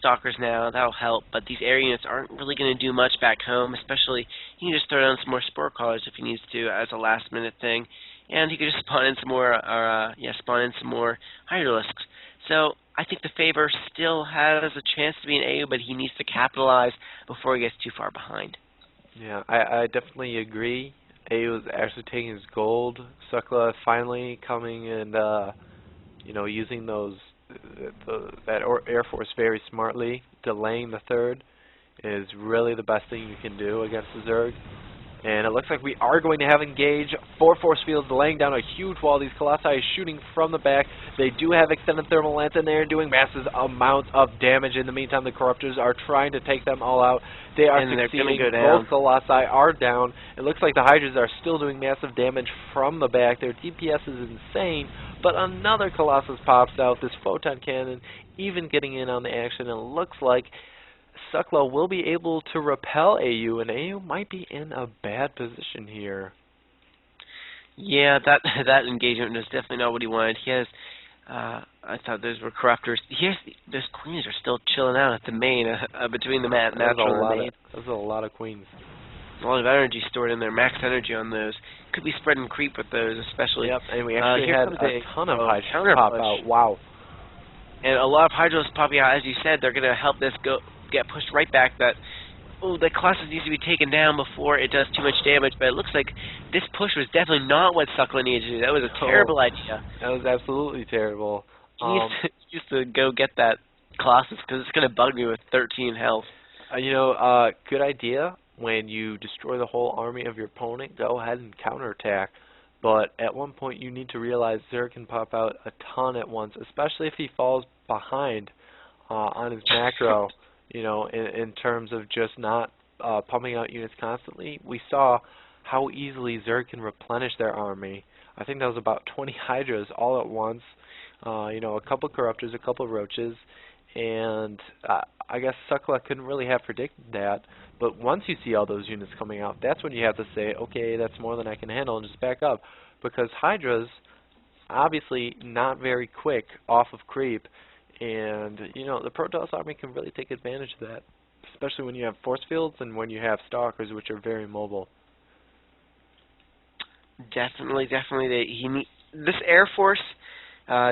Stalkers now, that'll help, but these air units aren't really going to do much back home, especially he can just throw down some more Spore Callers if he needs to as a last-minute thing, and he could just spawn in some more, Hydralisks. So I think the Favor still has a chance to be an aehu, but he needs to capitalize before he gets too far behind. Yeah, I definitely agree. aehu is actually taking his gold. EiGSuklaa finally coming and using that Air Force very smartly. Delaying the third is really the best thing you can do against the Zerg. And it looks like we are going to have engage. 4 force fields laying down a huge wall. These Colossi shooting from the back. They do have extended thermal lance in there doing massive amounts of damage. In the meantime, the Corruptors are trying to take them all out. They are succeeding. Go down. Both Colossi are down. It looks like the Hydras are still doing massive damage from the back. Their DPS is insane. But another Colossus pops out. This Photon Cannon even getting in on the action. And it looks like EiGSuklaa will be able to repel aehu, and aehu might be in a bad position here. Yeah, that engagement was definitely not what he wanted. He has, I thought those were Corruptors. Those Queens are still chilling out at the main, between the natural and the main. Those are a lot of Queens. A lot of energy stored in there, max energy on those. Could be spread and creep with those, especially. Yep, and we actually had a ton of Hydras pop out. Wow. And a lot of Hydras popping out, as you said, they're going to help this get pushed right back. The Colossus needs to be taken down before it does too much damage, but it looks like this push was definitely not what EiGSuklaa needed to do. That was a terrible idea. That was absolutely terrible. He needs to go get that Colossus, because it's going to bug me with 13 health. Good idea. When you destroy the whole army of your opponent, go ahead and counterattack. But at one point, you need to realize Zerg can pop out a ton at once, especially if he falls behind on his macro. In terms of just not pumping out units constantly. We saw how easily Zerg can replenish their army. I think that was about 20 Hydras all at once. A couple Corruptors, a couple Roaches, and I guess EiGSuklaa couldn't really have predicted that. But once you see all those units coming out, that's when you have to say, okay, that's more than I can handle, and just back up. Because Hydras, obviously not very quick off of creep, and the Protoss army can really take advantage of that, especially when you have force fields and when you have Stalkers, which are very mobile. Definitely. This Air Force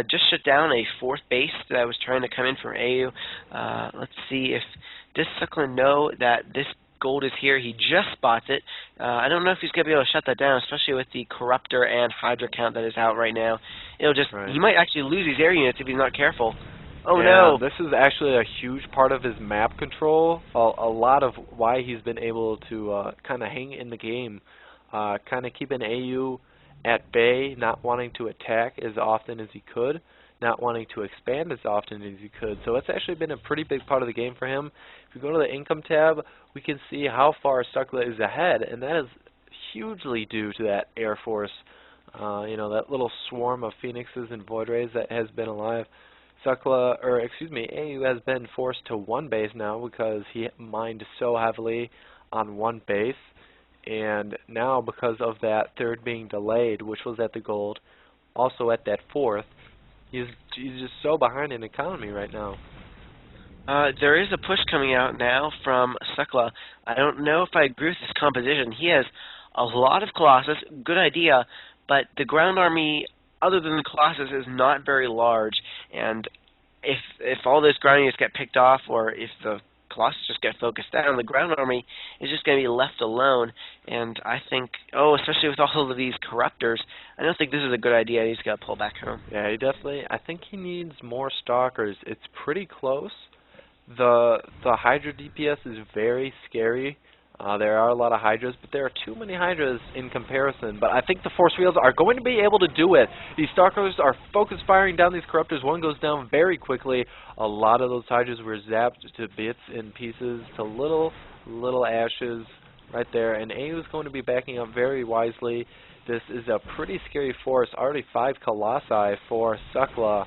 just shut down a 4th base that was trying to come in from aehu. Let's see if does EiGSuklaa know that this gold is here. He just spots it. I don't know if he's going to be able to shut that down, especially with the Corruptor and Hydra count that is out right now. He might actually lose these air units if he's not careful. Oh no! This is actually a huge part of his map control. A lot of why he's been able to kind of hang in the game, kind of keeping aehu at bay, not wanting to attack as often as he could, not wanting to expand as often as he could. So it's actually been a pretty big part of the game for him. If we go to the income tab, we can see how far EiGSuklaa is ahead, and that is hugely due to that Air Force, that little swarm of Phoenixes and Void Rays that has been alive. aehu has been forced to 1 base now because he mined so heavily on 1 base, and now because of that 3rd being delayed, which was at the gold, also at that 4th, he's just so behind in economy right now. There is a push coming out now from EiGSuklaa. I don't know if I agree with his composition. He has a lot of Colossus, good idea, but the ground army, other than the Colossus, is not very large, and if all those ground units get picked off, or if the Colossus just get focused down, the ground army is just going to be left alone, and I think, especially with all of these Corruptors, I don't think this is a good idea. He's got to pull back home. Yeah, I think he needs more Stalkers. It's pretty close. The Hydra DPS is very scary. There are a lot of Hydras, but there are too many Hydras in comparison. But I think the force fields are going to be able to do it. These Stalkers are focus firing down these Corruptors. One goes down very quickly. A lot of those Hydras were zapped to bits and pieces, to little ashes right there. And aehu is going to be backing up very wisely. This is a pretty scary force. Already 5 Colossi for EiGSuklaa.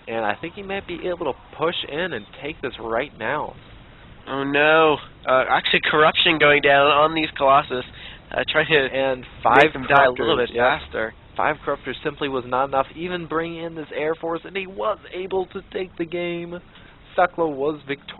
And I think he might be able to push in and take this right now. Oh no! Actually, corruption going down on these Colossus, trying to make them die a little bit faster. 5 Corruptors simply was not enough. Even bring in this Air Force, and he was able to take the game. EiGSuklaa was victorious.